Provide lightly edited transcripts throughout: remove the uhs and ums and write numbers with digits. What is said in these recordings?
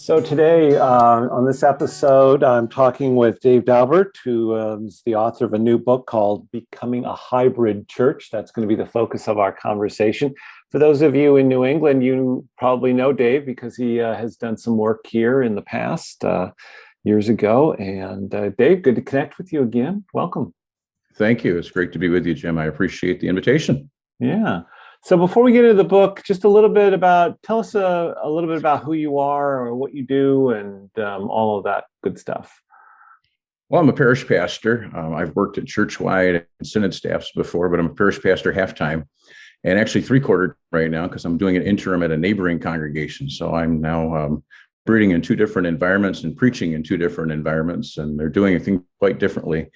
So today, on this episode, I'm talking with Dave Daubert, who is the author of a new book called Becoming a Hybrid Church. That's going to be the focus of our conversation. For those of you in New England, you probably know Dave because he has done some work here in the past, years ago. And Dave, good to connect with you again. Welcome. Thank you. It's great to be with you, Jim. I appreciate the invitation. Yeah. So before we get into the book, just tell us a little bit about who you are or what you do and all of that good stuff. Well, I'm a parish pastor. I've worked at churchwide and synod staffs before, but I'm a parish pastor half-time and actually three-quarter right now because I'm doing an interim at a neighboring congregation. So I'm now breeding in two different environments and preaching in two different environments, and they're doing things quite differently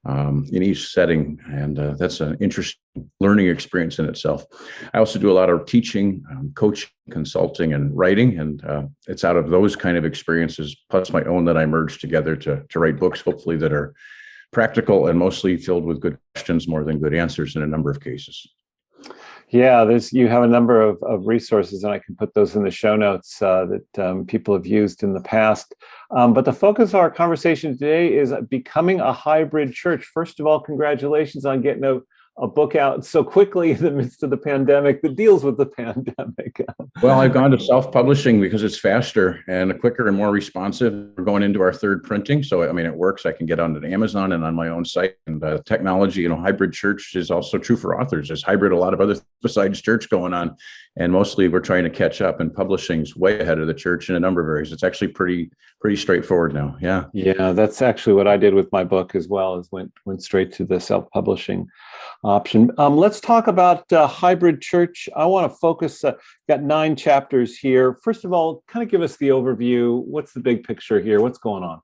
in each setting. And that's an interesting learning experience in itself. I also do a lot of teaching, coaching, consulting, and writing. And it's out of those kind of experiences, plus my own, that I merged together to write books, hopefully that are practical and mostly filled with good questions more than good answers in a number of cases. Yeah, you have a number of resources, and I can put those in the show notes that people have used in the past. But the focus of our conversation today is becoming a hybrid church. First of all, congratulations on getting a book out so quickly in the midst of the pandemic that deals with the pandemic. Well, I've gone to self-publishing because it's faster and quicker and more responsive. We're going into our third printing. So, I mean, it works. I can get on Amazon and on my own site. And technology, hybrid church is also true for authors. There's hybrid, a lot of other besides church going on. And mostly we're trying to catch up, and publishing's way ahead of the church in a number of areas. It's actually pretty straightforward now. Yeah. Yeah, that's actually what I did with my book as well, is went straight to the self-publishing option. Let's talk about hybrid church. I want to focus, got 9 chapters here. First of all, kind of give us the overview. What's the big picture here? What's going on?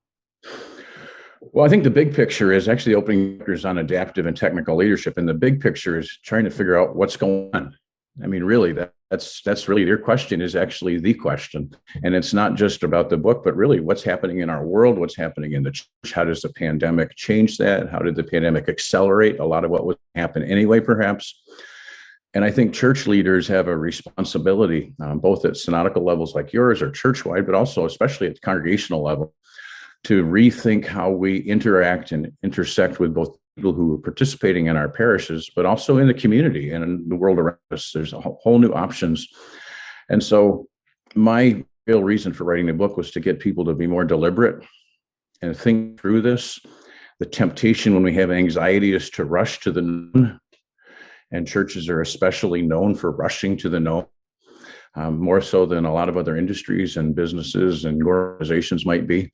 Well, I think the big picture is actually opening chapters on adaptive and technical leadership. And the big picture is trying to figure out what's going on. I mean, really, that's really your question is actually the question. And it's not just about the book, but really what's happening in our world, what's happening in the church. How does the pandemic change that? How did the pandemic accelerate a lot of what would happen anyway, perhaps? And I think church leaders have a responsibility, both at synodical levels like yours or churchwide, but also especially at the congregational level, to rethink how we interact and intersect with both people who are participating in our parishes, but also in the community and in the world around us. There's a whole new options. And so my real reason for writing the book was to get people to be more deliberate and think through this. The temptation when we have anxiety is to rush to the known, and churches are especially known for rushing to the known, more so than a lot of other industries and businesses and organizations might be.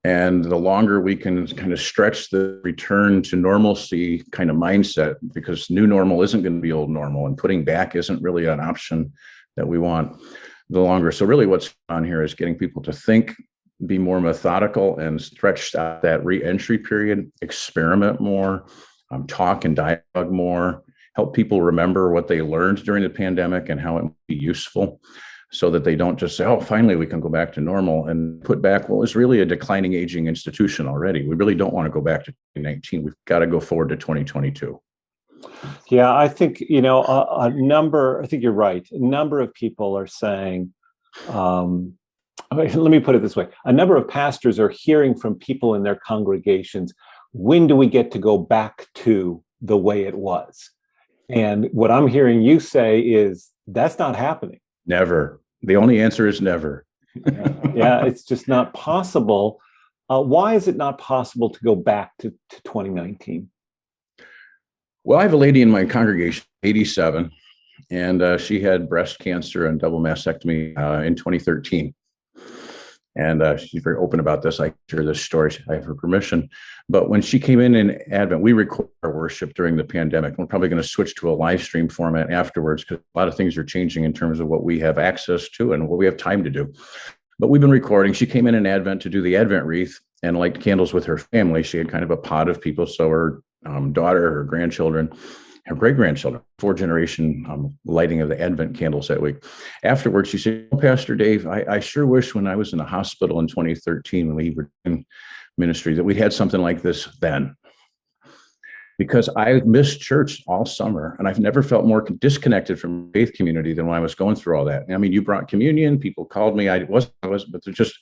And the longer we can kind of stretch the return to normalcy kind of mindset, because new normal isn't going to be old normal, and putting back isn't really an option that we want, the longer. So really what's on here is getting people to think, be more methodical, and stretch out that re-entry period, experiment more, talk and dialogue more, help people remember what they learned during the pandemic and how it might be useful, so that they don't just say, oh, finally we can go back to normal, and put back what was really a declining, aging institution already. We really don't want to go back to 2019. We've got to go forward to 2022. Yeah, I think, I think you're right. A number of people are saying, let me put it this way. A number of pastors are hearing from people in their congregations, when do we get to go back to the way it was? And what I'm hearing you say is, that's not happening. Never. The only answer is never. Yeah, it's just not possible. Why is it not possible to go back to 2019? Well, I have a lady in my congregation, 87, and she had breast cancer and double mastectomy in 2013. And she's very open about this. I share this story. I have her permission. But when she came in Advent, we record our worship during the pandemic. We're probably going to switch to a live stream format afterwards, because a lot of things are changing in terms of what we have access to and what we have time to do. But we've been recording. She came in Advent to do the Advent wreath and light candles with her family. She had kind of a pod of people. So her daughter, her grandchildren, her great-grandchildren, 4-generation lighting of the Advent candles that week. Afterwards, she said, oh, Pastor Dave, I sure wish when I was in the hospital in 2013, when we were in ministry, that we'd had something like this then. because I missed church all summer, and I've never felt more disconnected from faith community than when I was going through all that. I mean, you brought communion, people called me, but they're just,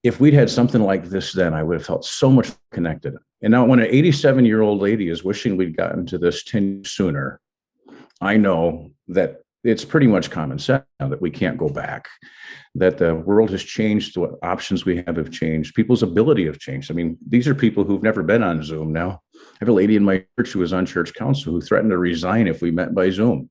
if we'd had something like this then, I would have felt so much connected. And now when an 87-year-old lady is wishing we'd gotten to this 10 years sooner, I know that it's pretty much common sense now that we can't go back, that the world has changed, what options we have changed, people's ability have changed. I mean, these are people who've never been on Zoom now. I have a lady in my church who was on church council who threatened to resign if we met by Zoom.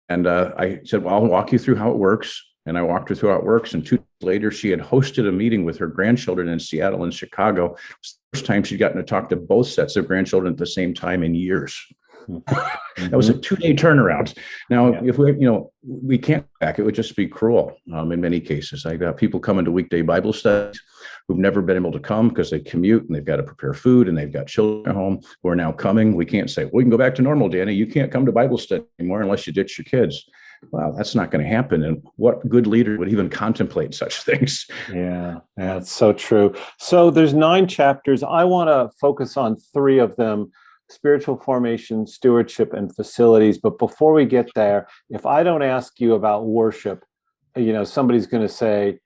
And I said, well, I'll walk you through how it works. And I walked her through how it works. And 2 days later, she had hosted a meeting with her grandchildren in Seattle and Chicago. It was the first time she'd gotten to talk to both sets of grandchildren at the same time in years. That was a 2-day turnaround. Now, if we can't go back, it would just be cruel in many cases. I got people coming to weekday Bible studies who've never been able to come because they commute and they've got to prepare food and they've got children at home who are now coming. We can't say, well, we can go back to normal, Danny. You can't come to Bible study anymore unless you ditch your kids. Well, that's not going to happen. And what good leader would even contemplate such things? Yeah, it's so true. So there's 9 chapters. I want to focus on 3 of them: spiritual formation, stewardship, and facilities. But before we get there, if I don't ask you about worship, somebody's going to say,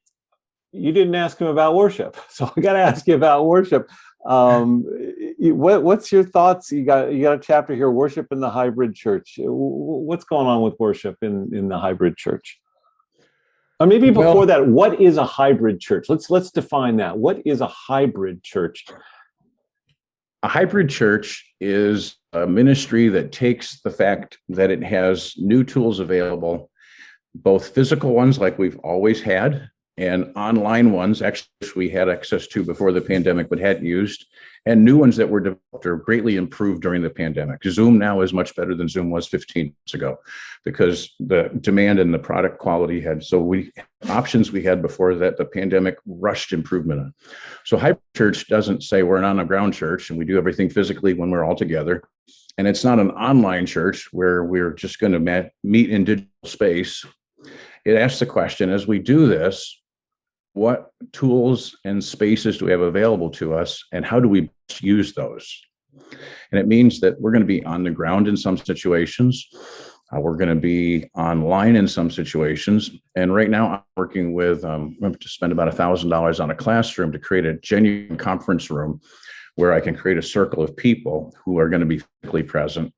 you didn't ask him about worship. So I got to ask you about worship. What's your thoughts? You got a chapter here, worship in the hybrid church. What's going on with worship in the hybrid church? Or maybe before that, what is a hybrid church? Let's define that. What is a hybrid church? A hybrid church is a ministry that takes the fact that it has new tools available, both physical ones like we've always had, and online ones, actually, we had access to before the pandemic, but hadn't used, and new ones that were developed or greatly improved during the pandemic. Zoom now is much better than Zoom was 15 months ago because the demand and the product quality options we had before that, the pandemic rushed improvement on. So hybrid church doesn't say we're an on-the-ground church and we do everything physically when we're all together. And it's not an online church where we're just going to meet in digital space. It asks the question, as we do this, what tools and spaces do we have available to us, and how do we use those? And it means that we're going to be on the ground in some situations. We're going to be online in some situations. And right now I'm working with, I'm going to spend about $1,000 on a classroom to create a genuine conference room where I can create a circle of people who are going to be physically present,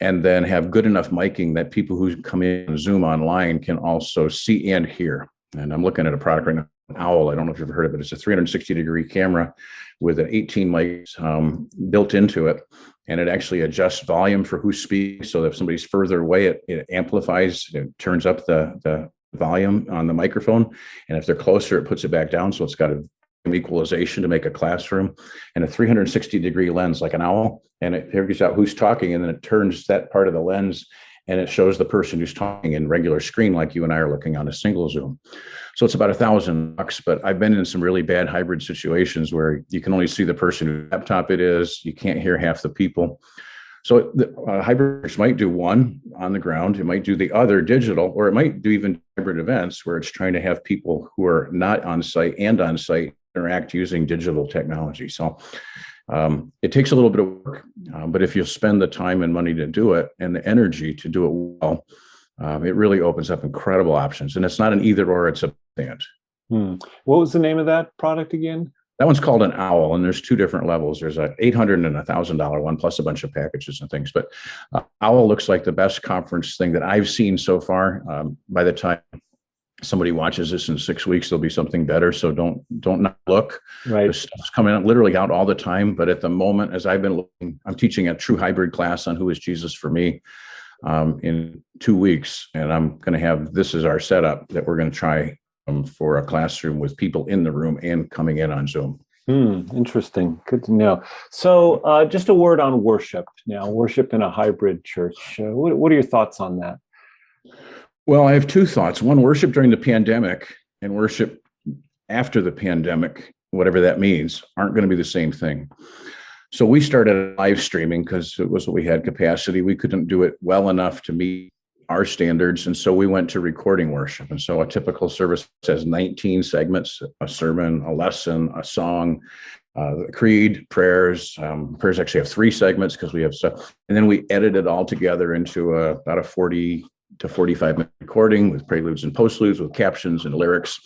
and then have good enough miking that people who come in and Zoom online can also see and hear. And I'm looking at a product right now, an Owl. I don't know if you've ever heard of it. It's a 360-degree camera with an 18 mics built into it. And it actually adjusts volume for who's speaking. So if somebody's further away, it amplifies, it turns up the volume on the microphone. And if they're closer, it puts it back down. So it's got a equalization to make a classroom, and a 360-degree lens like an Owl. And it figures out who's talking, and then it turns that part of the lens and it shows the person who's talking in regular screen like you and I are looking on a single Zoom. So it's about $1,000, but I've been in some really bad hybrid situations where you can only see the person whose laptop it is. You can't hear half the people. So the hybrid might do one on the ground, it might do the other digital, or it might do even hybrid events where it's trying to have people who are not on site and on site interact using digital technology. So it takes a little bit of work, but if you spend the time and money to do it and the energy to do it well, it really opens up incredible options. And it's not an either or, it's a and. What was the name of that product again? That one's called an Owl, and there's 2 different levels. There's a $800 and $1,000 one, plus a bunch of packages and things. But Owl looks like the best conference thing that I've seen so far. By the time somebody watches this in 6 weeks, there'll be something better. So don't not look. Right. This stuff's coming out literally out all the time. But at the moment, as I've been looking, I'm teaching a true hybrid class on Who is Jesus for Me in 2 weeks, and I'm going to have this as our setup that we're going to try for a classroom with people in the room and coming in on Zoom. Interesting. Good to know. So just a word on worship now, worship in a hybrid church. What are your thoughts on that? Well, I have 2 thoughts. One, worship during the pandemic and worship after the pandemic, whatever that means, aren't going to be the same thing. So we started live streaming because it was what we had capacity. We couldn't do it well enough to meet our standards. And so we went to recording worship. And so a typical service has 19 segments, a sermon, a lesson, a song, creed, prayers. Prayers actually have 3 segments because we have stuff. And then we edit it all together into about a 40 to 45-minute recording with preludes and postludes, with captions and lyrics.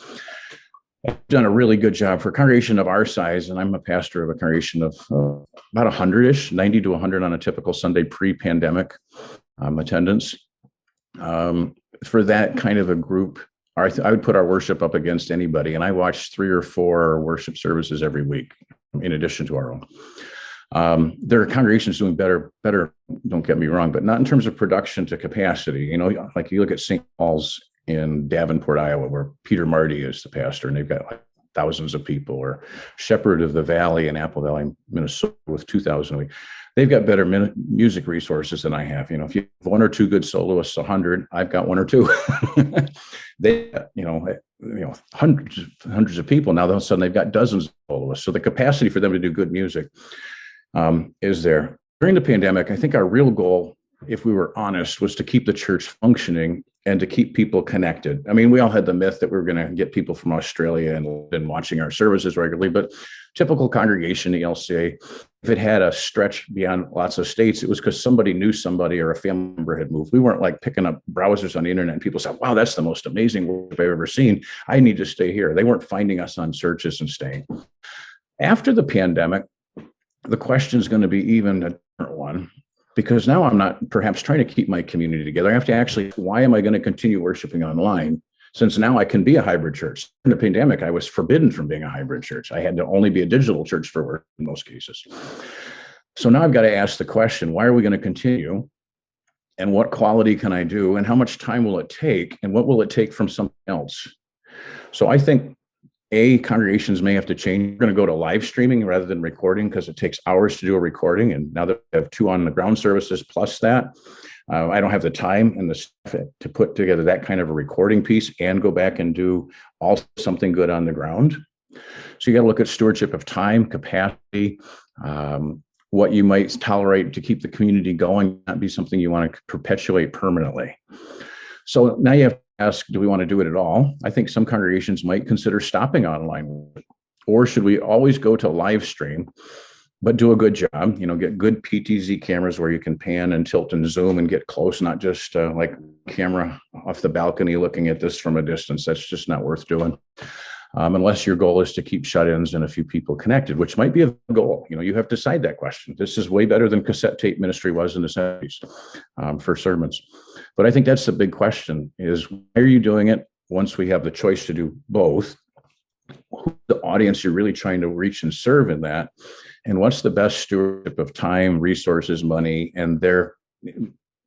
I've done a really good job for a congregation of our size, and I'm a pastor of a congregation of about 100-ish, 90 to 100 on a typical Sunday pre-pandemic attendance. For that kind of a group, I would put our worship up against anybody, and I watch 3 or 4 worship services every week, in addition to our own. There are congregations doing better, don't get me wrong, but not in terms of production to capacity. You know, like you look at St. Paul's in Davenport, Iowa, where Peter Marty is the pastor, and they've got like thousands of people, or Shepherd of the Valley in Apple Valley, Minnesota, with 2,000 a week. They've got better music resources than I have. You know, if you have 1 or 2 good soloists, 100, I've got 1 or 2. They, hundreds of people. Now, all of a sudden, they've got dozens of soloists. So the capacity for them to do good music is there. During the pandemic, I think our real goal, if we were honest, was to keep the church functioning and to keep people connected. I mean, we all had the myth that we were going to get people from Australia and watching our services regularly, but typical congregation, ELCA, if it had a stretch beyond lots of states, it was because somebody knew somebody or a family member had moved. We weren't like picking up browsers on the internet and people said, wow, that's the most amazing worship I've ever seen. I need to stay here. They weren't finding us on searches and staying. After the pandemic, the question is going to be even a different one, because now I'm not perhaps trying to keep my community together. I have to actually, why am I going to continue worshiping online? Since now I can be a hybrid church. In the pandemic, I was forbidden from being a hybrid church. I had to only be a digital church for work in most cases. So now I've got to ask the question, why are we going to continue? And what quality can I do? And how much time will it take? And what will it take from something else? So I think congregations may have to change. We're going to go to live streaming rather than recording because it takes hours to do a recording. And now that we have 2 on the ground services plus that, I don't have the time and the stuff to put together that kind of a recording piece and go back and do also something good on the ground. So you got to look at stewardship of time, capacity, what you might tolerate to keep the community going, not be something you want to perpetuate permanently. So now you have to ask, do we want to do it at all? I think some congregations might consider stopping online, or should we always go to live stream, but do a good job, get good PTZ cameras where you can pan and tilt and zoom and get close, not just like camera off the balcony looking at this from a distance. That's just not worth doing. Unless your goal is to keep shut-ins and a few people connected, which might be a goal. You have to decide that question. This is way better than cassette tape ministry was in the 70s for sermons. But I think that's the big question is, why are you doing it once we have the choice to do both? Who's the audience you're really trying to reach and serve in that? And what's the best stewardship of time, resources, money, and their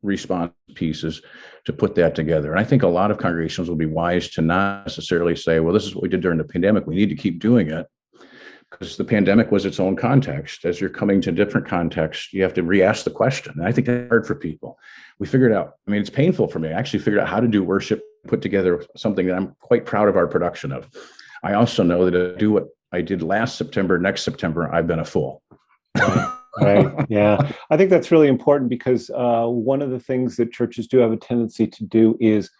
response pieces to put that together? And I think a lot of congregations will be wise to not necessarily say, well, this is what we did during the pandemic, we need to keep doing it, because the pandemic was its own context. As you're coming to different contexts, you have to re-ask the question. And I think that's hard for people. We figured out, it's painful for me. I actually figured out how to do worship, put together something that I'm quite proud of our production of. I also know that to do what I did last September, next September, I've been a fool. Right. Yeah. I think that's really important, because one of the things that churches do have a tendency to do is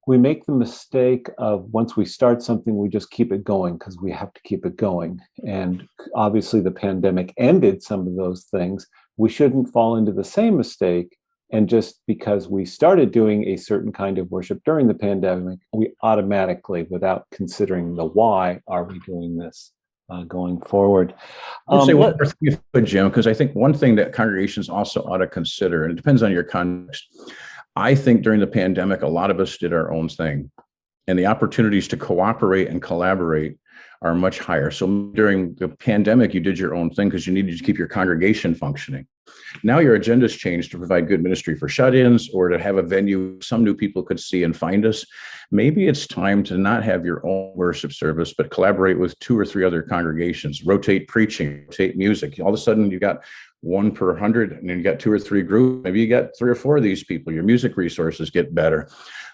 we make the mistake of, once we start something, we just keep it going because we have to keep it going. And obviously the pandemic ended some of those things. We shouldn't fall into the same mistake. And just because we started doing a certain kind of worship during the pandemic, we automatically, without considering the why, are we doing this going forward? I'll say one more thing, if you could, Jim, because I think one thing that congregations also ought to consider, and it depends on your context. I think during the pandemic, a lot of us did our own thing, and the opportunities to cooperate and collaborate are much higher. So during the pandemic, you did your own thing because you needed to keep your congregation functioning. Now your agenda's changed to provide good ministry for shut-ins, or to have a venue some new people could see and find us. Maybe it's time to not have your own worship service, but collaborate with 2 or 3 other congregations, rotate preaching, rotate music. All of a sudden you got 1 per 100, and then you got 2 or 3 groups. Maybe you got 3 or 4 of these people. Your music resources get better.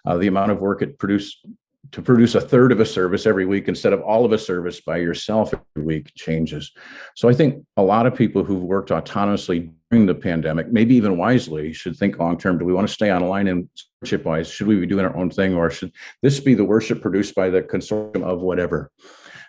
The amount of work it to produce a third of a service every week instead of all of a service by yourself every week changes. So I think a lot of people who've worked autonomously during the pandemic, maybe even wisely, should think long-term. Do we want to stay online and stewardship-wise? Should we be doing our own thing, or should this be the worship produced by the consortium of whatever?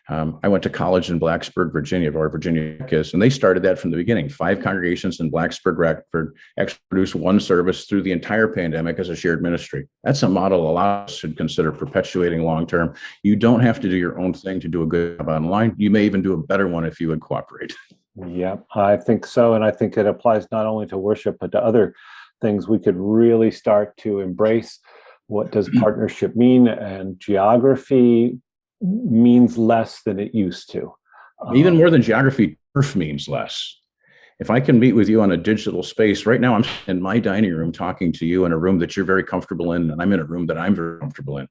I went to college in Blacksburg, Virginia, where Virginia Tech is, and they started that from the beginning. 5 congregations in Blacksburg, Radford, actually produced one service through the entire pandemic as a shared ministry. That's a model a lot of us should consider perpetuating long-term. You don't have to do your own thing to do a good job online. You may even do a better one if you would cooperate. Yeah, I think so. And I think it applies not only to worship, but to other things. We could really start to embrace what does partnership mean, and geography means less than it used to. Even more than geography, turf means less. If I can meet with you on a digital space, right now I'm in my dining room talking to you in a room that you're very comfortable in, and I'm in a room that I'm very comfortable in.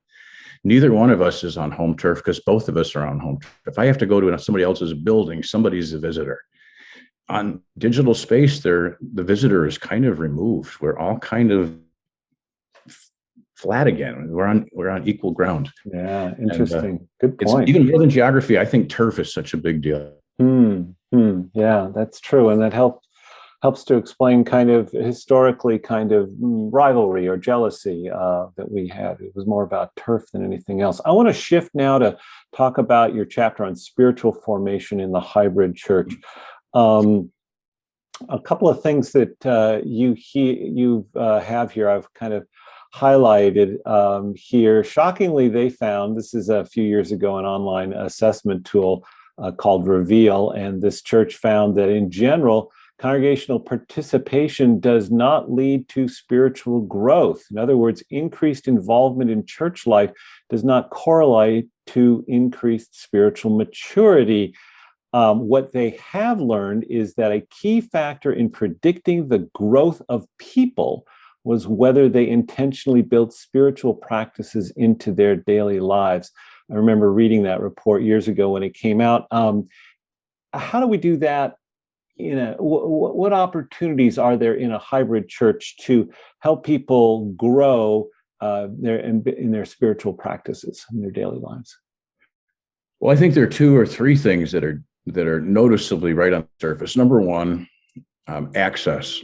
Neither one of us is on home turf because both of us are on home turf. If I have to go to somebody else's building, somebody's a visitor. On digital space, the visitor is kind of removed. We're all kind of flat again. We're on equal ground. Yeah, interesting. Good It's point. even more than geography. I think turf is such a big deal. Yeah, that's true. And that helps to explain kind of historically kind of rivalry or jealousy that we had. It was more about turf than anything else. I want to shift now to talk about your chapter on spiritual formation in the hybrid church. A couple of things that you have here, I've kind of highlighted here. Shockingly, they found, this is a few years ago, an online assessment tool called Reveal, and this church found that in general, congregational participation does not lead to spiritual growth. In other words, increased involvement in church life does not correlate to increased spiritual maturity. What they have learned is that a key factor in predicting the growth of people was whether they intentionally built spiritual practices into their daily lives. I remember reading that report years ago when it came out. How do we do that? What opportunities are there in a hybrid church to help people grow in their spiritual practices in their daily lives? Well, I think there are 2 or 3 things that are noticeably right on the surface. Number one, access.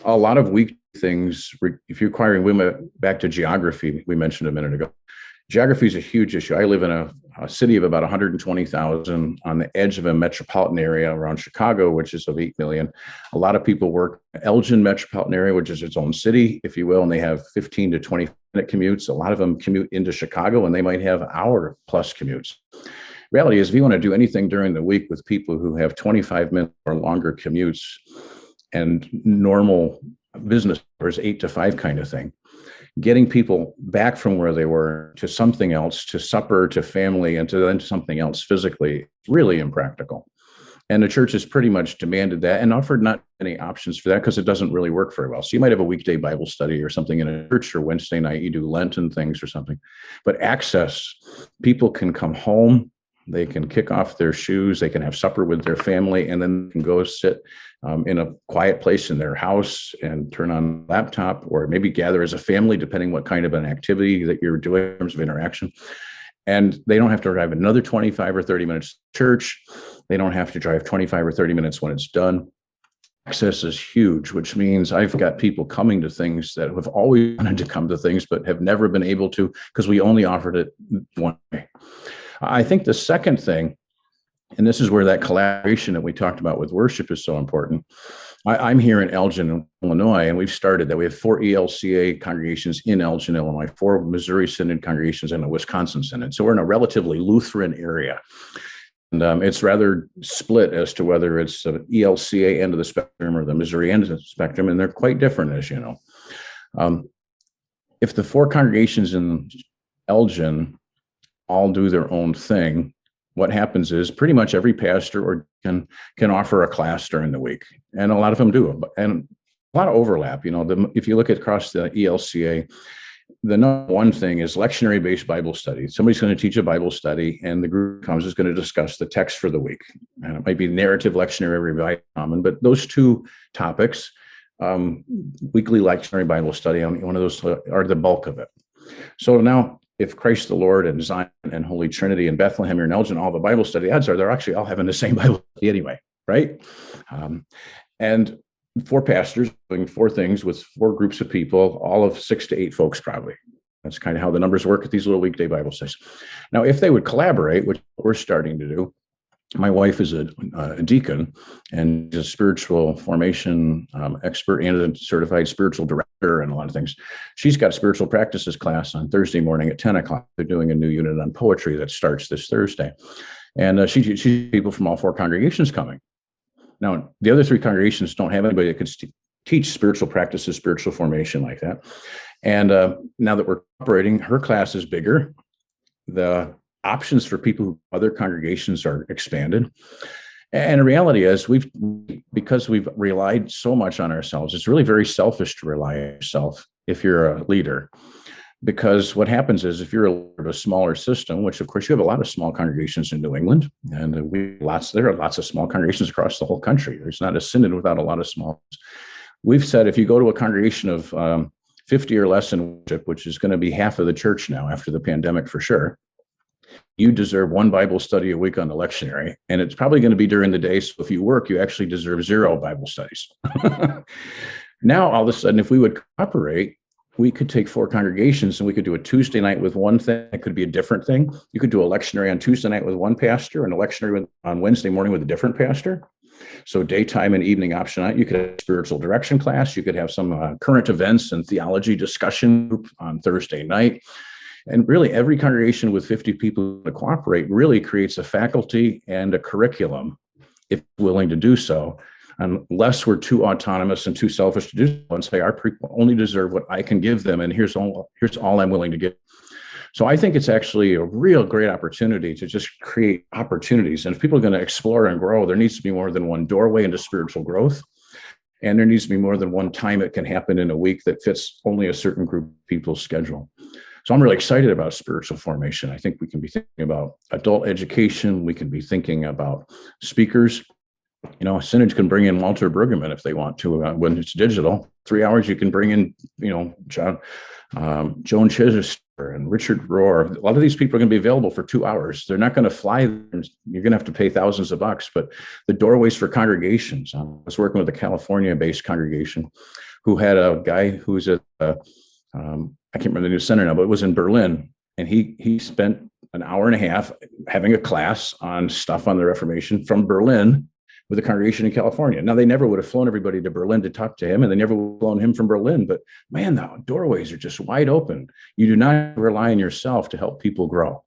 A lot of weak things, if you're acquiring women back to geography, we mentioned a minute ago. Geography is a huge issue. I live in a city of about 120,000 on the edge of a metropolitan area around Chicago, which is of 8 million. A lot of people work in Elgin metropolitan area, which is its own city, if you will, and they have 15 to 20-minute commutes. A lot of them commute into Chicago, and they might have hour-plus commutes. Reality is, if you want to do anything during the week with people who have 25-minute or longer commutes and normal business hours, 8 to 5 kind of thing, getting people back from where they were to something else, to supper, to family, and to then something else physically, really impractical. And the church has pretty much demanded that and offered not any options for that because it doesn't really work very well. So you might have a weekday Bible study or something in a church, or Wednesday night you do Lenten things or something. But access, people can come home, they can kick off their shoes, they can have supper with their family, and then can go sit in a quiet place in their house and turn on a laptop, or maybe gather as a family, depending what kind of an activity that you're doing in terms of interaction. And they don't have to drive another 25 or 30 minutes to church. They don't have to drive 25 or 30 minutes when it's done. Access is huge, which means I've got people coming to things that have always wanted to come to things, but have never been able to because we only offered it one way. I think the second thing, and this is where that collaboration that we talked about with worship is so important. I'm here in Elgin, Illinois, and we've started that. We have 4 ELCA congregations in Elgin, Illinois, 4 Missouri Synod congregations, and a Wisconsin Synod. So we're in a relatively Lutheran area. And it's rather split as to whether it's the ELCA end of the spectrum or the Missouri end of the spectrum, and they're quite different, as you know. If the 4 congregations in Elgin all do their own thing, what happens is pretty much every pastor or can offer a class during the week, and a lot of them do, and a lot of overlap. If you look across the ELCA, the number one thing is lectionary-based Bible study. Somebody's going to teach a Bible study, and the group comes is going to discuss the text for the week, and it might be narrative, lectionary, revised common, but those 2 topics, weekly lectionary Bible study, one of those are the bulk of it. So now, if Christ the Lord and Zion and Holy Trinity and Bethlehem or in Elgin, all the Bible study, odds are they're actually all having the same Bible study anyway, right? And 4 pastors doing 4 things with 4 groups of people, all of 6 to 8 folks probably. That's kind of how the numbers work at these little weekday Bible studies. Now, if they would collaborate, which we're starting to do, my wife is a deacon and is a spiritual formation expert and a certified spiritual director and a lot of things. She's got a spiritual practices class on Thursday morning at 10 o'clock. They're doing a new unit on poetry that starts this Thursday. And she people from all 4 congregations coming. Now, the other 3 congregations don't have anybody that could teach spiritual practices, spiritual formation like that. And now that we're operating, her class is bigger. The options for people who other congregations are expanded. And the reality is because we've relied so much on ourselves, it's really very selfish to rely on yourself if you're a leader. Because what happens is if you're a leader of a smaller system, which of course you have a lot of small congregations in New England, and there are lots of small congregations across the whole country. There's not a synod without a lot of small. We've said if you go to a congregation of 50 or less in worship, which is going to be half of the church now after the pandemic for sure, you deserve 1 Bible study a week on the lectionary, and it's probably going to be during the day. So if you work, you actually deserve 0 Bible studies. Now, all of a sudden, if we would cooperate, we could take 4 congregations and we could do a Tuesday night with one thing. It could be a different thing. You could do a lectionary on Tuesday night with one pastor and a lectionary on Wednesday morning with a different pastor. So daytime and evening option night. You could have a spiritual direction class. You could have some current events and theology discussion group on Thursday night. And really, every congregation with 50 people to cooperate really creates a faculty and a curriculum, if willing to do so, unless we're too autonomous and too selfish to do so and say our people only deserve what I can give them, and here's all I'm willing to give. So I think it's actually a real great opportunity to just create opportunities. And if people are going to explore and grow, there needs to be more than one doorway into spiritual growth. And there needs to be more than one time it can happen in a week that fits only a certain group of people's schedule. So I'm really excited about spiritual formation. I think we can be thinking about adult education. We can be thinking about speakers. You know, synods can bring in Walter Brueggemann if they want to when it's digital. 3 hours, you can bring in, Joan Chichester and Richard Rohr. A lot of these people are going to be available for 2 hours. They're not going to fly. You're going to have to pay thousands of bucks. But the doorways for congregations. I was working with a California-based congregation who had a guy who's I can't remember the new center now, but it was in Berlin. And he spent an hour and a half having a class on stuff on the Reformation from Berlin with a congregation in California. Now, they never would have flown everybody to Berlin to talk to him, and they never would have flown him from Berlin. But man, the doorways are just wide open. You do not rely on yourself to help people grow.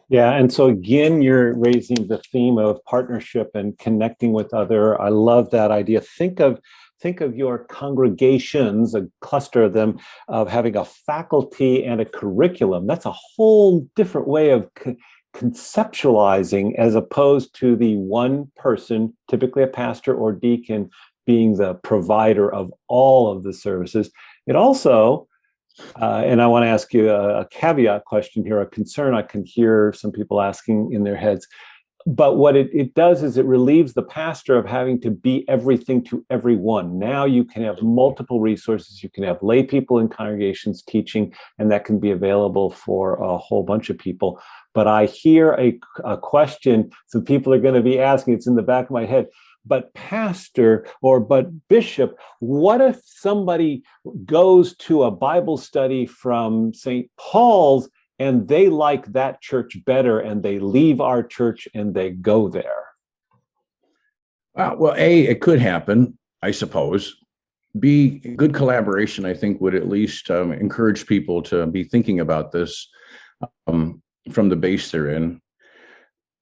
Yeah, and so again, you're raising the theme of partnership and connecting with other. I love that idea. Think of your congregations, a cluster of them, of having a faculty and a curriculum. That's a whole different way of conceptualizing, as opposed to the one person, typically a pastor or deacon, being the provider of all of the services. It also, and I want to ask you a caveat question here, a concern I can hear some people asking in their heads. But what it does is it relieves the pastor of having to be everything to everyone. Now you can have multiple resources. You can have lay people in congregations teaching, and that can be available for a whole bunch of people. But I hear a question some people are going to be asking. It's in the back of my head. But pastor but bishop, what if somebody goes to a Bible study from St. Paul's and they like that church better, and they leave our church and they go there? Well, A, it could happen, I suppose. B, good collaboration, I think, would at least encourage people to be thinking about this from the base they're in.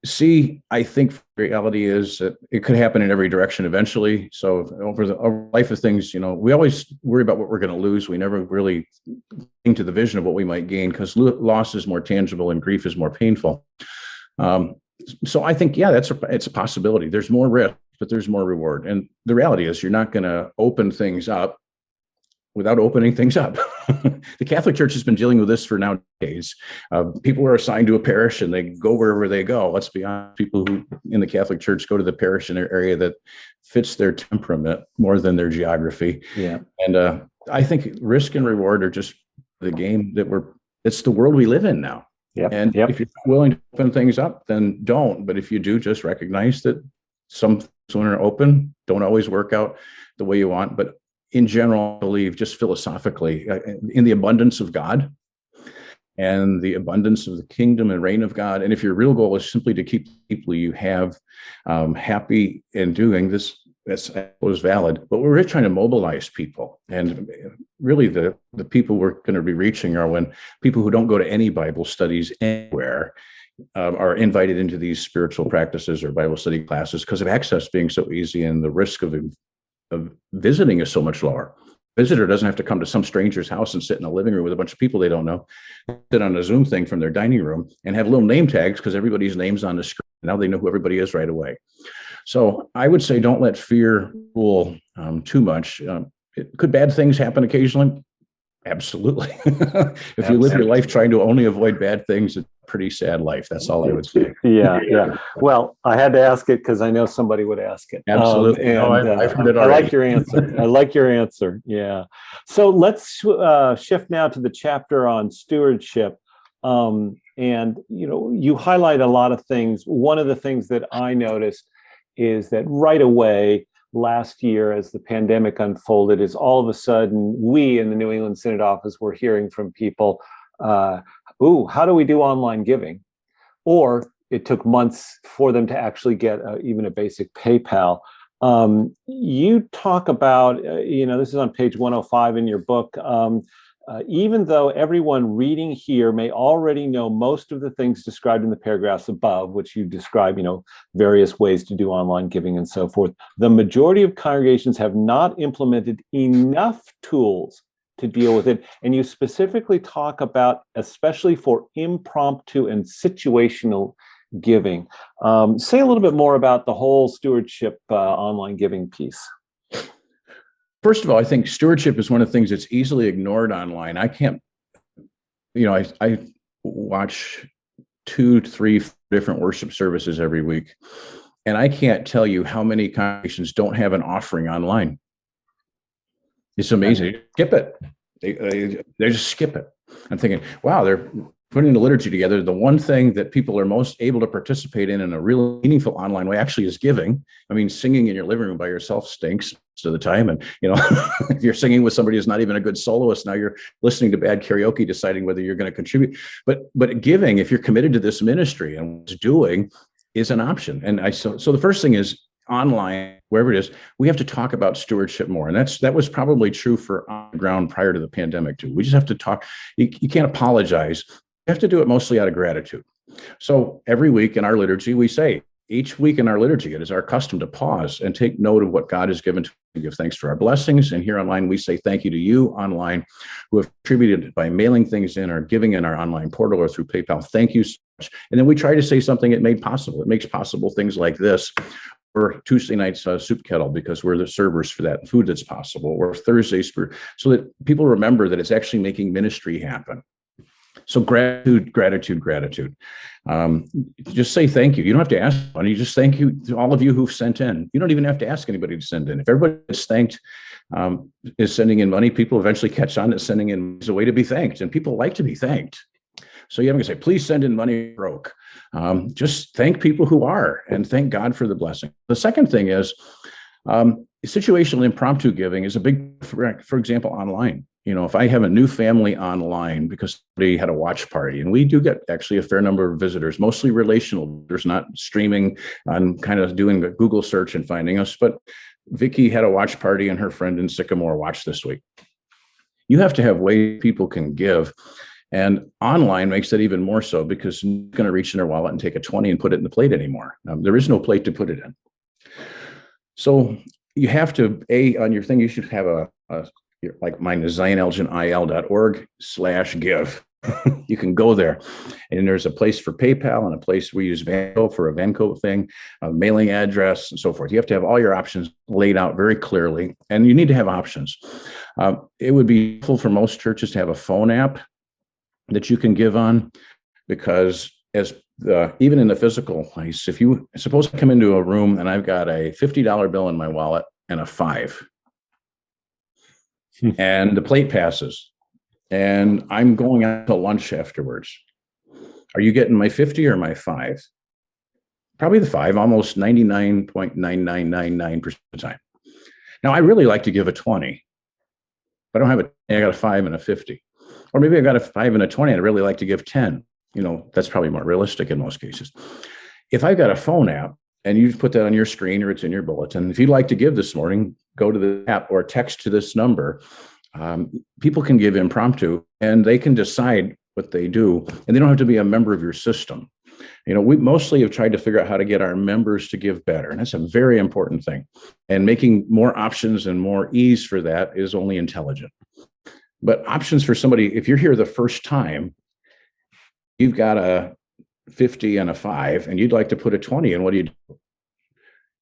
C, I think the reality is that it could happen in every direction eventually. So over the life of things, we always worry about what we're going to lose. We never really think to the vision of what we might gain, because loss is more tangible and grief is more painful. So I think, yeah, it's a possibility. There's more risk, but there's more reward. And the reality is you're not going to open things up without opening things up. The Catholic Church has been dealing with this for now decades. People are assigned to a parish and they go wherever they go. Let's be honest, people who in the Catholic Church go to the parish in their area that fits their temperament more than their geography. Yeah. And I think risk and reward are just the game it's the world we live in now. Yep. And if you're not willing to open things up, then don't. But if you do, just recognize that some things when are open don't always work out the way you want. But in general, I believe just philosophically, in the abundance of God, and the abundance of the kingdom and reign of God. And if your real goal is simply to keep the people you have happy in doing this, that's valid. But we're really trying to mobilize people. And really the people we're going to be reaching are when people who don't go to any Bible studies anywhere are invited into these spiritual practices or Bible study classes because of access being so easy and the risk of visiting is so much lower. Visitor doesn't have to come to some stranger's house and sit in a living room with a bunch of people they don't know, sit on a Zoom thing from their dining room and have little name tags because everybody's name's on the screen. Now they know who everybody is right away. So I would say don't let fear rule too much. Could bad things happen occasionally? Absolutely. If you live your life trying to only avoid bad things, it's a pretty sad life. That's all I would say. Yeah. Well, I had to ask it because I know somebody would ask it. Absolutely. I've heard it already. I like your answer. I like your answer. Yeah. So let's shift now to the chapter on stewardship. And, you highlight a lot of things. One of the things that I noticed is that right away, last year, as the pandemic unfolded, is all of a sudden we in the New England Synod office were hearing from people, how do we do online giving? Or it took months for them to actually get even a basic PayPal. You talk about, this is on page 105 in your book, even though everyone reading here may already know most of the things described in the paragraphs above, which you describe, various ways to do online giving and so forth, the majority of congregations have not implemented enough tools to deal with it. And you specifically talk about, especially for impromptu and situational giving. Say a little bit more about the whole stewardship online giving piece. First of all, I think stewardship is one of the things that's easily ignored online. I can't, I watch 2 to 3 different worship services every week, and I can't tell you how many congregations don't have an offering online. It's amazing. Skip it. They just skip it. I'm thinking, wow, they're putting the liturgy together. The one thing that people are most able to participate in a really meaningful online way actually is giving. I mean, singing in your living room by yourself stinks most of the time. And, if you're singing with somebody who's not even a good soloist, now you're listening to bad karaoke, deciding whether you're going to contribute. But giving, if you're committed to this ministry and what's doing, is an option. And so the first thing is online, wherever it is, we have to talk about stewardship more. And that was probably true for on the ground prior to the pandemic too. We just have to talk. You can't apologize. You have to do it mostly out of gratitude. So every week in our liturgy, we say, each week in our liturgy, it is our custom to pause and take note of what God has given to us, give thanks for our blessings. And here online, we say thank you to you online who have contributed by mailing things in or giving in our online portal or through PayPal. Thank you so much. And then we try to say something it made possible. It makes possible things like this, or Tuesday night's soup kettle because we're the servers for that food that's possible, or Thursday's so that people remember that it's actually making ministry happen. So gratitude. Just say thank you. You don't have to ask money. You just thank you to all of you who've sent in. You don't even have to ask anybody to send in. If everybody is thanked, is sending in money, people eventually catch on that sending in is a way to be thanked, and people like to be thanked. So you haven't to say, please send in money broke. Just thank people who are, and thank God for the blessing. The second thing is situational impromptu giving is a big, for example, online. If I have a new family online because somebody had a watch party, and we do get actually a fair number of visitors, mostly relational. There's not streaming on kind of doing a Google search and finding us, but Vicky had a watch party and her friend in Sycamore watched this week. You have to have ways people can give. And online makes that even more so because you're not going to reach in their wallet and take a 20 and put it in the plate anymore. There is no plate to put it in. So you have to, on your thing, you should have like mine is zionelginil.org/give. You can go there, and there's a place for PayPal and a place we use Vanco for a Vanco thing, a mailing address, and so forth. You have to have all your options laid out very clearly, and you need to have options. It would be helpful for most churches to have a phone app that you can give on, because even in the physical place, if you suppose I come into a room and I've got a $50 bill in my wallet and a $5, and the plate passes, and I'm going out to lunch afterwards. Are you getting my 50 or my 5? Probably the 5, almost 99.9999% of the time. Now, I really like to give a 20, but I don't have I got a 5 and a 50. Or maybe I've got a 5 and a 20, and I'd really like to give 10. That's probably more realistic in most cases. If I've got a phone app and you put that on your screen or it's in your bulletin, if you'd like to give this morning, go to the app or text to this number. People can give impromptu and they can decide what they do, and they don't have to be a member of your system. We mostly have tried to figure out how to get our members to give better, and that's a very important thing. And making more options and more ease for that is only intelligent. But options for somebody, if you're here the first time, you've got a 50 and a 5, and you'd like to put a 20 in, what do?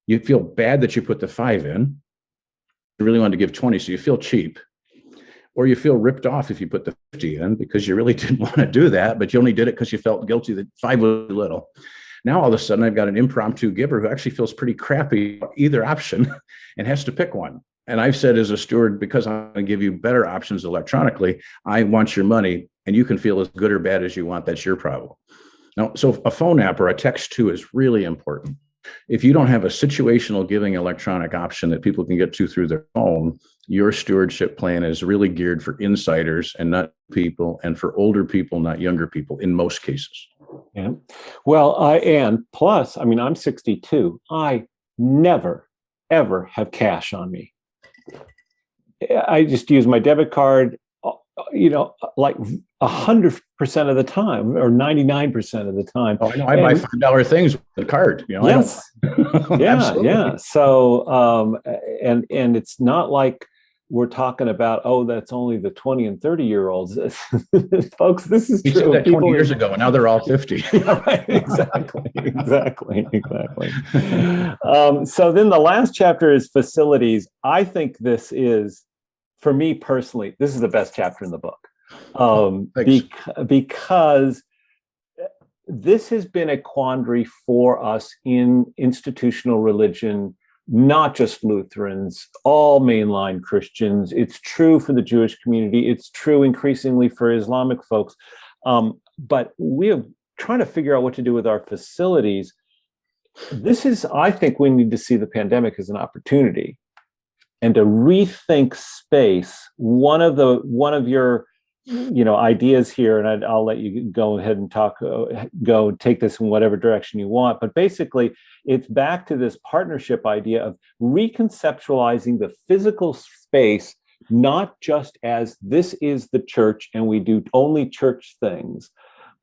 You feel bad that you put the 5 in. You really wanted to give 20, so you feel cheap. Or you feel ripped off if you put the 50 in because you really didn't want to do that, but you only did it because you felt guilty that 5 was little. Now, all of a sudden, I've got an impromptu giver who actually feels pretty crappy about either option and has to pick one. And I've said as a steward, because I'm going to give you better options electronically, I want your money, and you can feel as good or bad as you want. That's your problem. Now, so a phone app or a text to is really important. If you don't have a situational giving electronic option that people can get to through their phone, your stewardship plan is really geared for insiders and not people, and for older people, not younger people in most cases. Yeah. Well, and plus, I'm 62. I never, ever have cash on me. I just use my debit card, like 100% of the time, or 99% of the time. Oh, I know. I buy $5 things with the card. Yes. Yeah. So, and it's not like we're talking about, that's only the 20 and 30-year-olds. Folks, this is true. We said that 20 years ago, and now they're all 50. Yeah, right. Exactly. So then the last chapter is facilities. I think this is, for me personally, this is the best chapter in the book. Because this has been a quandary for us in institutional religion, not just Lutherans, all mainline Christians. It's true for the Jewish community. It's true increasingly for Islamic folks. But we are trying to figure out what to do with our facilities. I think we need to see the pandemic as an opportunity and to rethink space. One of your ideas here, and I'll let you go ahead and go take this in whatever direction you want. But basically, it's back to this partnership idea of reconceptualizing the physical space, not just as this is the church and we do only church things,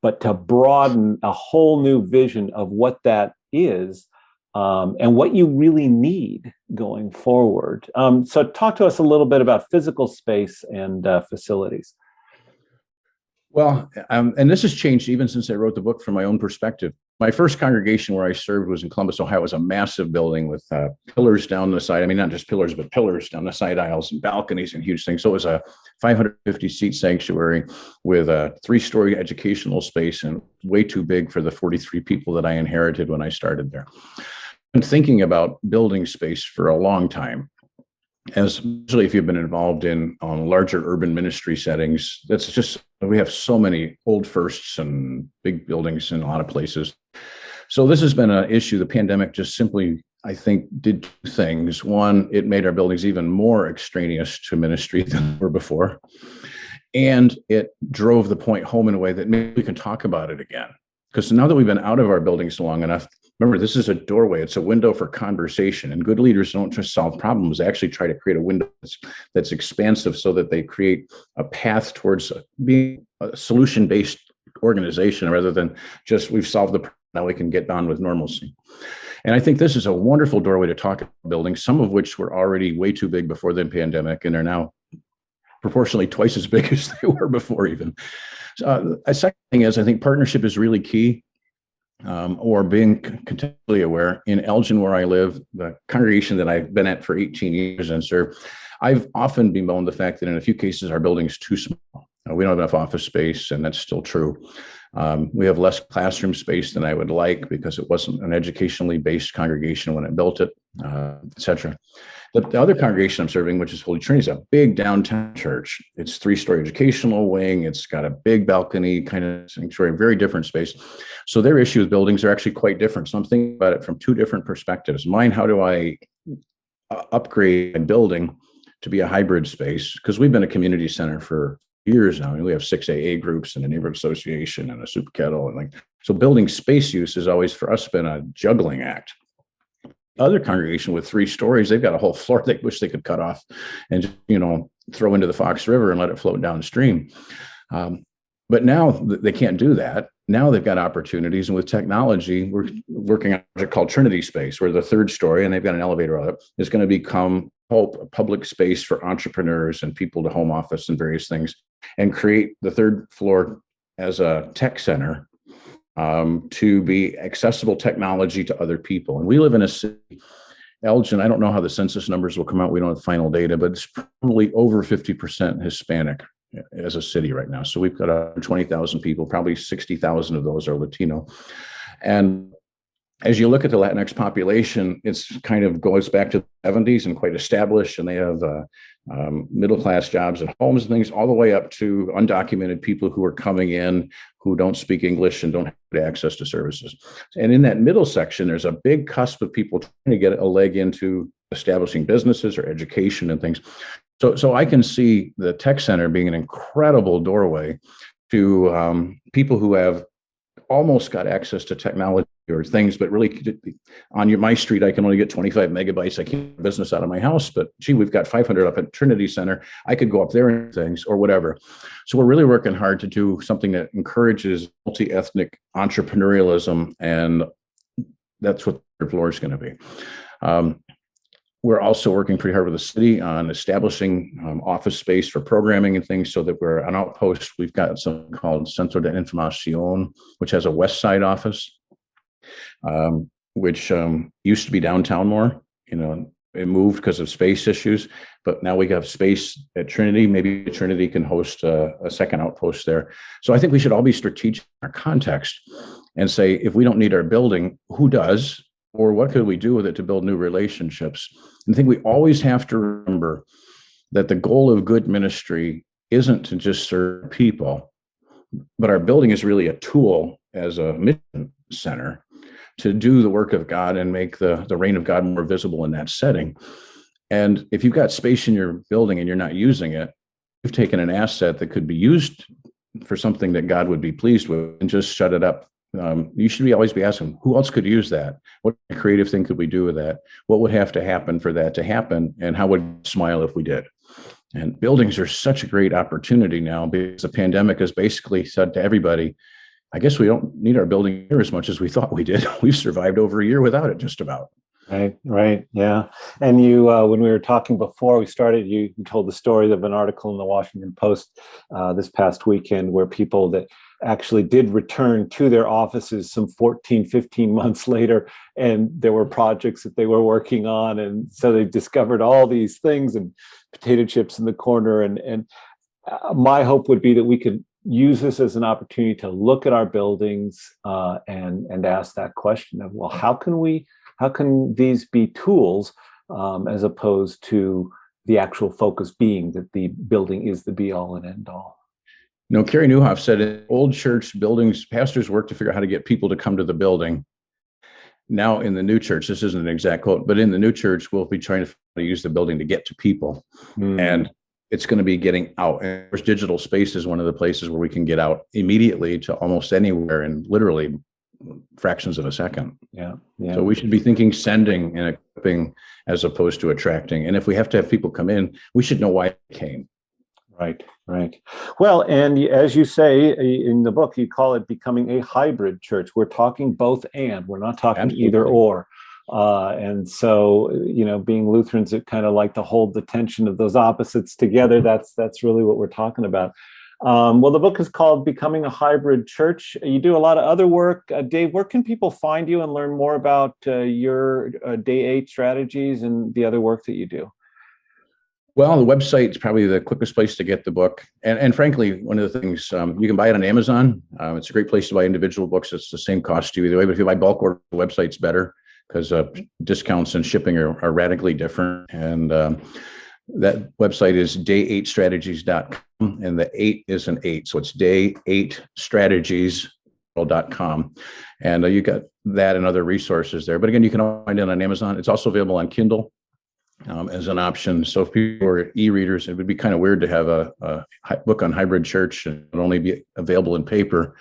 but to broaden a whole new vision of what that is, and what you really need going forward. So talk to us a little bit about physical space and facilities. Well, and this has changed even since I wrote the book from my own perspective. My first congregation where I served was in Columbus, Ohio. It was a massive building with pillars down the side. Not just pillars, but pillars down the side aisles and balconies and huge things. So it was a 550-seat sanctuary with a 3-story educational space, and way too big for the 43 people that I inherited when I started there. I've been thinking about building space for a long time, especially if you've been involved in larger urban ministry settings. That's just, we have so many old firsts and big buildings in a lot of places. So this has been an issue. The pandemic just simply, I think, did 2 things. One, it made our buildings even more extraneous to ministry than they were before. And it drove the point home in a way that maybe we can talk about it again. Because now that we've been out of our buildings long enough, remember, this is a doorway. It's a window for conversation. And good leaders don't just solve problems. They actually try to create a window that's expansive so that they create a path towards being a solution-based organization rather than just we've solved the problem, now we can get on with normalcy. And I think this is a wonderful doorway to talk about buildings, some of which were already way too big before the pandemic and are now proportionally twice as big as they were before even. A second thing is, I think partnership is really key, or being contextually aware. In Elgin, where I live, the congregation that I've been at for 18 years and served, I've often bemoaned the fact that in a few cases, our building's too small. We don't have enough office space, and that's still true. We have less classroom space than I would like because it wasn't an educationally based congregation when I built it, et cetera. The other congregation I'm serving, which is Holy Trinity, is a big downtown church. It's 3-story educational wing. It's got a big balcony kind of sanctuary, very different space. So their issue with buildings are actually quite different. So I'm thinking about it from 2 different perspectives. Mine, how do I upgrade a building to be a hybrid space? Because we've been a community center for years now. We have 6 AA groups and a neighborhood association and a soup kettle. And like, so building space use has always for us been a juggling act. Other congregation with 3 stories, they've got a whole floor they wish they could cut off and just, throw into the Fox River and let it float downstream. But now they can't do that. Now they've got opportunities. And with technology, we're working on a project called Trinity Space, where the 3rd story, and they've got an elevator on it, is going to become a public space for entrepreneurs and people to home office and various things, and create the 3rd floor as a tech center to be accessible technology to other people. And we live in a city, Elgin, I don't know how the census numbers will come out. We don't have final data, but it's probably over 50% Hispanic as a city right now. So we've got 20,000 people, probably 60,000 of those are Latino. And as you look at the Latinx population, it's kind of goes back to the 70s and quite established, and they have middle-class jobs and homes and things, all the way up to undocumented people who are coming in who don't speak English and don't have access to services. And in that middle section, there's a big cusp of people trying to get a leg into establishing businesses or education and things. So I can see the tech center being an incredible doorway to people who have almost got access to technology or things, but really on my street, I can only get 25 megabytes. I can't get business out of my house, but gee, we've got 500 up at Trinity Center. I could go up there and things or whatever. So we're really working hard to do something that encourages multi-ethnic entrepreneurialism, and that's what the floor is going to be. We're also working pretty hard with the city on establishing office space for programming and things, so that we're an outpost. We've got something called Centro de Información, which has a West Side office, which used to be downtown more. It moved because of space issues, but now we have space at Trinity. Maybe Trinity can host a second outpost there. So I think we should all be strategic in our context and say, if we don't need our building, who does? Or what could we do with it to build new relationships? And I think we always have to remember that the goal of good ministry isn't to just serve people, but our building is really a tool as a mission center to do the work of God and make the reign of God more visible in that setting. And if you've got space in your building and you're not using it, you've taken an asset that could be used for something that God would be pleased with and just shut it up. You should always be asking, who else could use that? What creative thing could we do with that? What would have to happen for that to happen? And how would we smile if we did? And buildings are such a great opportunity now, because the pandemic has basically said to everybody, I guess we don't need our building here as much as we thought we did. We've survived over a year without it, just about. Right. Yeah. And you, when we were talking before we started, you told the story of an article in the Washington Post this past weekend, where people that actually did return to their offices some 14, 15 months later, and there were projects that they were working on. And so they discovered all these things and potato chips in the corner. And my hope would be that we could use this as an opportunity to look at our buildings and ask that question of, well, how can these be tools as opposed to the actual focus being that the building is the be all and end all? Carrie Newhoff said, in old church buildings, pastors work to figure out how to get people to come to the building. Now in the new church, this isn't an exact quote, but in the new church, we'll be trying to use the building to get to people. And it's going to be getting out. And of course, digital space is one of the places where we can get out immediately to almost anywhere in literally fractions of a second. Yeah. So we should be thinking sending and equipping as opposed to attracting. And if we have to have people come in, we should know why they came. Right. Well, and as you say in the book, you call it becoming a hybrid church. We're talking both and. We're not talking Absolutely. Either or. And so, being Lutherans that kind of like to hold the tension of those opposites together, that's really what we're talking about. Well, the book is called Becoming a Hybrid Church. You do a lot of other work. Dave, where can people find you and learn more about your Day 8 strategies and the other work that you do? Well, the website is probably the quickest place to get the book. And frankly, one of the things, you can buy it on Amazon. It's a great place to buy individual books. It's the same cost to you either way. But if you buy bulk order, the website's better because discounts and shipping are radically different. And that website is day8strategies.com. And the 8 is an 8. So it's day8strategies.com. And you got that and other resources there. But again, you can find it on Amazon. It's also available on Kindle. as an option. So if people are e-readers, it would be kind of weird to have a book on hybrid church and only be available in paper.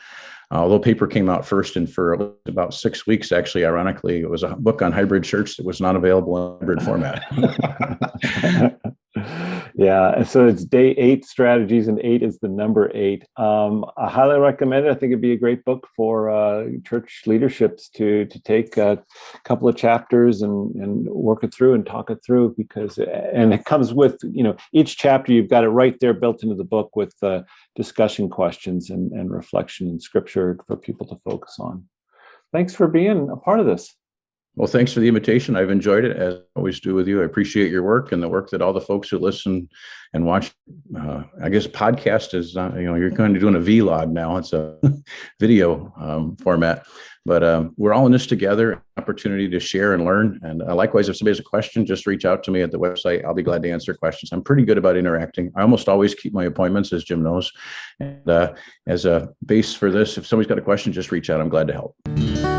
Although paper came out first, and for about 6 weeks, actually, ironically, it was a book on hybrid church that was not available in hybrid format. Yeah, and so it's day 8 strategies, and 8 is the number 8. I highly recommend it. I think it'd be a great book for church leaderships to take a couple of chapters and work it through and talk it through, because it comes with, each chapter you've got it right there built into the book with discussion questions and reflection in scripture for people to focus on. Thanks for being a part of this. Well, thanks for the invitation. I've enjoyed it, as I always do with you. I appreciate your work and the work that all the folks who listen and watch. I guess podcast is, you're kind of doing a vlog now. It's a video format, but we're all in this together. Opportunity to share and learn. And likewise, if somebody has a question, just reach out to me at the website. I'll be glad to answer questions. I'm pretty good about interacting. I almost always keep my appointments, as Jim knows. And as a base for this, if somebody's got a question, just reach out. I'm glad to help.